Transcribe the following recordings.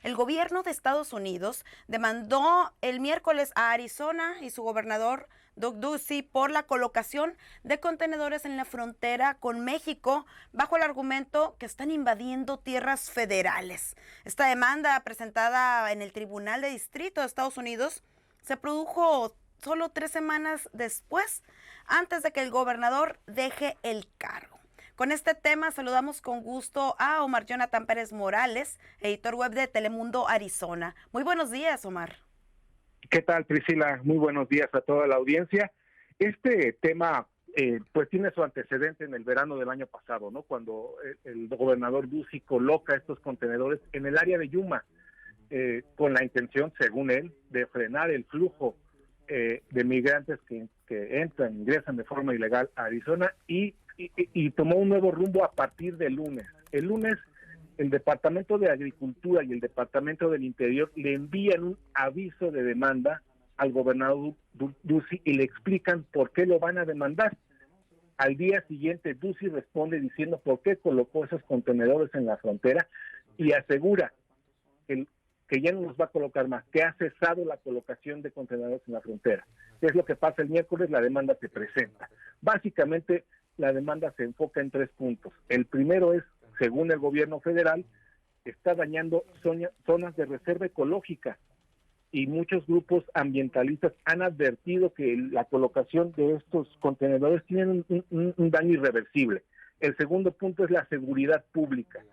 El gobierno de Estados Unidos demandó el miércoles a Arizona y su gobernador Doug Ducey por la colocación de contenedores en la frontera con México bajo el argumento que están invadiendo tierras federales. Esta demanda presentada en el Tribunal de Distrito de Estados Unidos se produjo solo 3 semanas después, antes de que el gobernador deje el cargo. Con este tema saludamos con gusto a Omar Jonathan Pérez Morales, editor web de Telemundo Arizona. Muy buenos días, Omar. ¿Qué tal, Priscila? Muy buenos días a toda la audiencia. Este tema pues tiene su antecedente en el verano del año pasado, ¿no? Cuando el gobernador Ducey coloca estos contenedores en el área de Yuma, con la intención, según él, de frenar el flujo de migrantes que ingresan de forma ilegal a Arizona y tomó un nuevo rumbo a partir del lunes. El lunes el Departamento de Agricultura y el Departamento del Interior le envían un aviso de demanda al gobernador Ducey y le explican por qué lo van a demandar. Al día siguiente Ducey responde diciendo por qué colocó esos contenedores en la frontera y asegura que ya no los va a colocar más, que ha cesado la colocación de contenedores en la frontera. ¿Qué es lo que pasa el miércoles? La demanda se presenta. Básicamente, la demanda se enfoca en 3 puntos. El primero es, según el gobierno federal, está dañando zonas de reserva ecológica y muchos grupos ambientalistas han advertido que la colocación de estos contenedores tienen un daño irreversible. El segundo punto es la seguridad pública.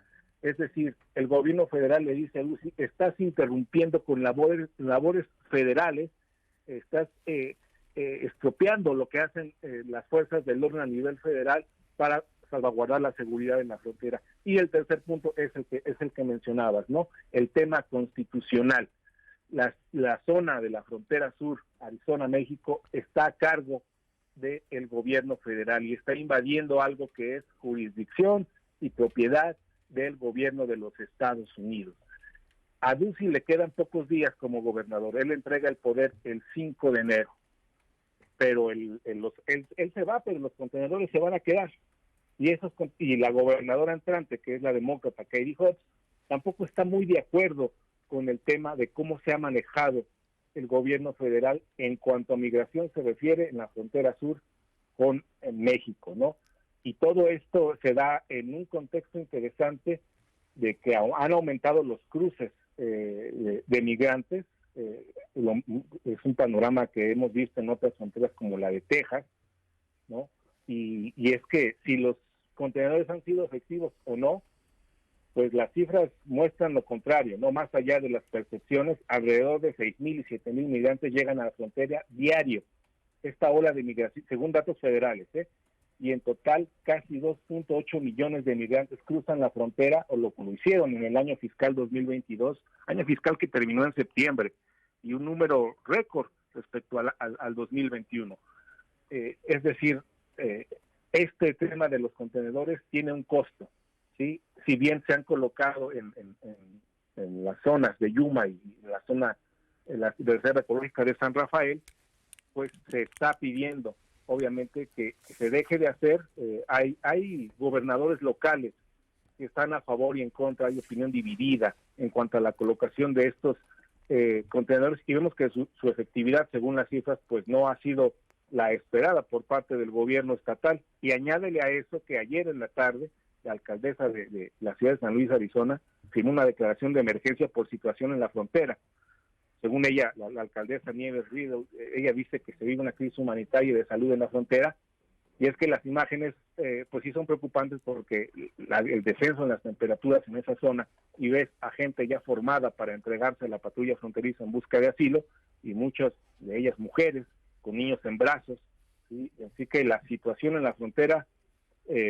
Es decir, el gobierno federal le dice a Ducey, estás interrumpiendo con labores federales, estás estropeando lo que hacen las fuerzas del orden a nivel federal para salvaguardar la seguridad en la frontera. Y el tercer punto es el que mencionabas, ¿no? El tema constitucional. La zona de la frontera sur, Arizona-México, está a cargo del gobierno federal y está invadiendo algo que es jurisdicción y propiedad del gobierno de los Estados Unidos. A Ducey le quedan pocos días como gobernador. Él entrega el poder el 5 de enero. Pero él se va, pero los contenedores se van a quedar. Y la gobernadora entrante, que es la demócrata Katie Hobbs, tampoco está muy de acuerdo con el tema de cómo se ha manejado el gobierno federal en cuanto a migración se refiere en la frontera sur con México, ¿no? Y todo esto se da en un contexto interesante de que han aumentado los cruces de migrantes. Es un panorama que hemos visto en otras fronteras como la de Texas, ¿no? Y es que si los contenedores han sido efectivos o no, pues las cifras muestran lo contrario, no más allá de las percepciones, alrededor de 6,000 y 7,000 migrantes llegan a la frontera diario. Esta ola de migración, según datos federales, y en total casi 2.8 millones de migrantes cruzan la frontera o lo hicieron en el año fiscal 2022, año fiscal que terminó en septiembre, y un número récord respecto al 2021. Es decir, este tema de los contenedores tiene un costo, ¿sí? Si bien se han colocado en las zonas de Yuma y en la zona de la reserva ecológica de San Rafael, pues se está pidiendo obviamente que se deje de hacer. Hay gobernadores locales que están a favor y en contra, hay opinión dividida en cuanto a la colocación de estos contenedores y vemos que su efectividad, según las cifras, pues no ha sido la esperada por parte del gobierno estatal. Y añádele a eso que ayer en la tarde la alcaldesa de la ciudad de San Luis, Arizona, firmó una declaración de emergencia por situación en la frontera. Según ella, la alcaldesa Nieves Riddle, ella dice que se vive una crisis humanitaria y de salud en la frontera, y es que las imágenes pues sí son preocupantes porque el descenso en las temperaturas en esa zona, y ves a gente ya formada para entregarse a la patrulla fronteriza en busca de asilo, y muchas de ellas mujeres, con niños en brazos, ¿sí? Así que la situación en la frontera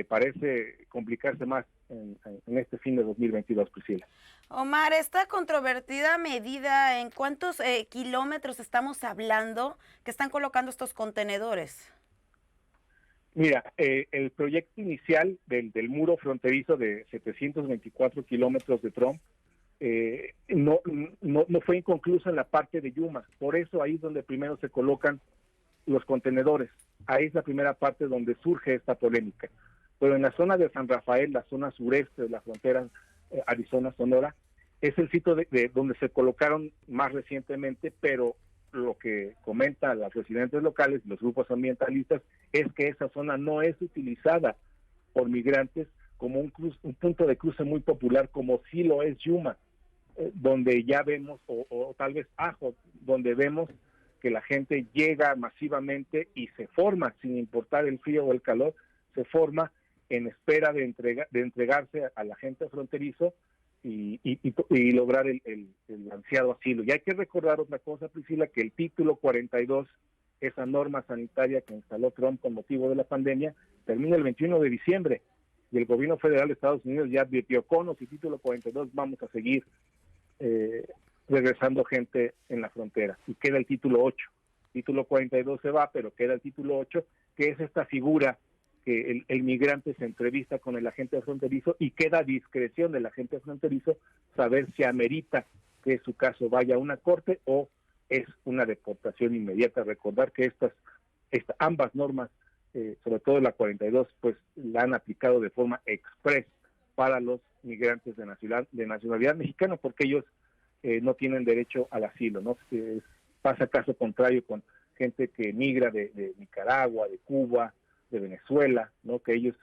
parece complicarse más en este fin de 2022, Priscila. Omar, esta controvertida medida, ¿en cuántos kilómetros estamos hablando que están colocando estos contenedores? Mira, el proyecto inicial del muro fronterizo de 724 kilómetros de Trump no fue inconcluso en la parte de Yuma. Por eso ahí es donde primero se colocan los contenedores. Ahí es la primera parte donde surge esta polémica. Pero en la zona de San Rafael, la zona sureste de la frontera Arizona-Sonora, es el sitio de donde se colocaron más recientemente, pero lo que comentan los residentes locales y los grupos ambientalistas es que esa zona no es utilizada por migrantes como un punto de cruce muy popular, como sí lo es Yuma, donde ya vemos, o tal vez Ajo, donde vemos que la gente llega masivamente y se forma, sin importar el frío o el calor, se forma en espera de entregarse a la gente fronterizo y lograr el ansiado asilo. Y hay que recordar otra cosa, Priscila, que el título 42, esa norma sanitaria que instaló Trump con motivo de la pandemia, termina el 21 de diciembre, y el gobierno federal de Estados Unidos ya advirtió: con o sin título 42 vamos a seguir regresando gente en la frontera, y queda el título 8. Título 42 se va, pero queda el título 8, que es esta figura que el migrante se entrevista con el agente fronterizo y queda a discreción del agente fronterizo saber si amerita que su caso vaya a una corte o es una deportación inmediata. Recordar que ambas normas, sobre todo la 42, pues la han aplicado de forma express para los migrantes de nacionalidad mexicana, porque ellos no tienen derecho al asilo, ¿no? Pasa caso contrario con gente que migra de Nicaragua, de Cuba, de Venezuela, ¿no? Que ellos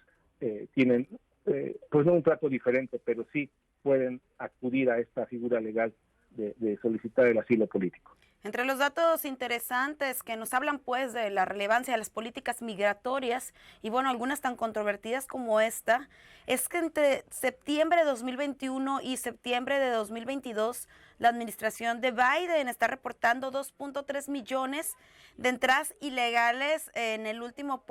tienen, pues no un trato diferente, pero sí pueden acudir a esta figura legal de solicitar el asilo político. Entre los datos interesantes que nos hablan pues de la relevancia de las políticas migratorias, y bueno, algunas tan controvertidas como esta, es que entre septiembre de 2021 y septiembre de 2022, la administración de Biden está reportando 2.3 millones de entradas ilegales en el último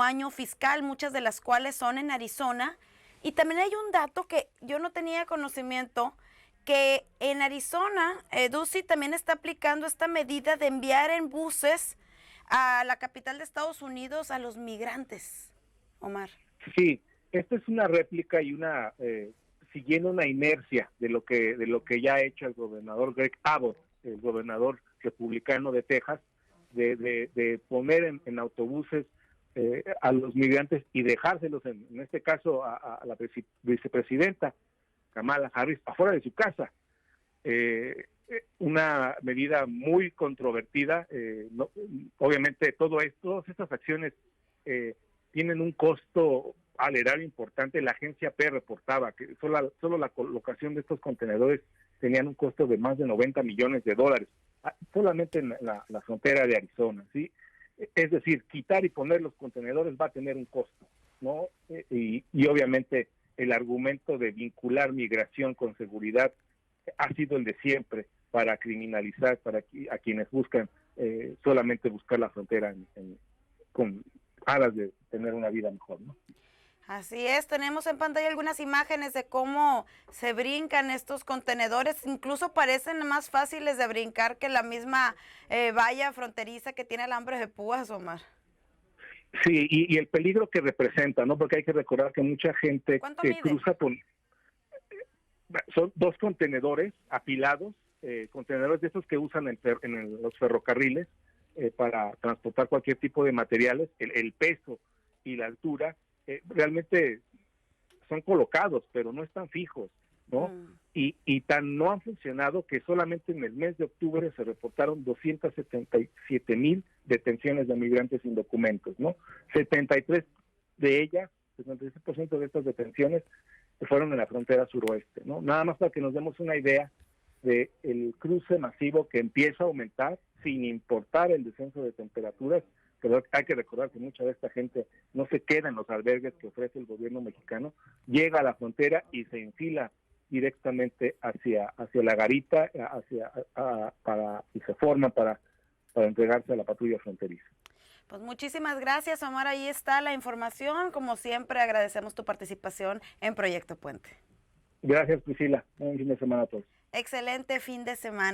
año fiscal, muchas de las cuales son en Arizona. Y también hay un dato que yo no tenía conocimiento, que en Arizona, Ducey también está aplicando esta medida de enviar en buses a la capital de Estados Unidos a los migrantes. Omar. Sí, esta es una réplica y siguiendo una inercia de lo que ya ha hecho el gobernador Greg Abbott, el gobernador republicano de Texas, de poner en autobuses a los migrantes y dejárselos, en este caso a la vicepresidenta Kamala Harris, afuera de su casa. Una medida muy controvertida. Obviamente todas estas acciones tienen un costo al erario importante. La agencia P reportaba que solo la colocación de estos contenedores tenían un costo de más de $90 millones, solamente en la frontera de Arizona, ¿sí? Es decir, quitar y poner los contenedores va a tener un costo, ¿no? Y obviamente el argumento de vincular migración con seguridad ha sido el de siempre para criminalizar a quienes buscan solamente buscar la frontera con aras de tener una vida mejor, ¿no? Así es, tenemos en pantalla algunas imágenes de cómo se brincan estos contenedores, incluso parecen más fáciles de brincar que la misma valla fronteriza que tiene alambre de púas, Omar. Sí, y el peligro que representa, ¿no? Porque hay que recordar que mucha gente que cruza son 2 contenedores apilados, contenedores de esos que usan en los ferrocarriles para transportar cualquier tipo de materiales. El peso y la altura realmente son colocados, pero no están fijos, ¿no? Y tan no han funcionado que solamente en el mes de octubre se reportaron 277,000 detenciones de migrantes sin documentos, ¿no? 73 de ellas, 73% de estas detenciones fueron en la frontera suroeste, ¿no? Nada más para que nos demos una idea de el cruce masivo que empieza a aumentar sin importar el descenso de temperaturas. Pero hay que recordar que mucha de esta gente no se queda en los albergues que ofrece el gobierno mexicano, llega a la frontera y se enfila directamente hacia la garita, y se forma para entregarse a la patrulla fronteriza. Pues muchísimas gracias, Omar. Ahí está la información. Como siempre, agradecemos tu participación en Proyecto Puente. Gracias, Priscila. Un fin de semana a todos. Excelente fin de semana.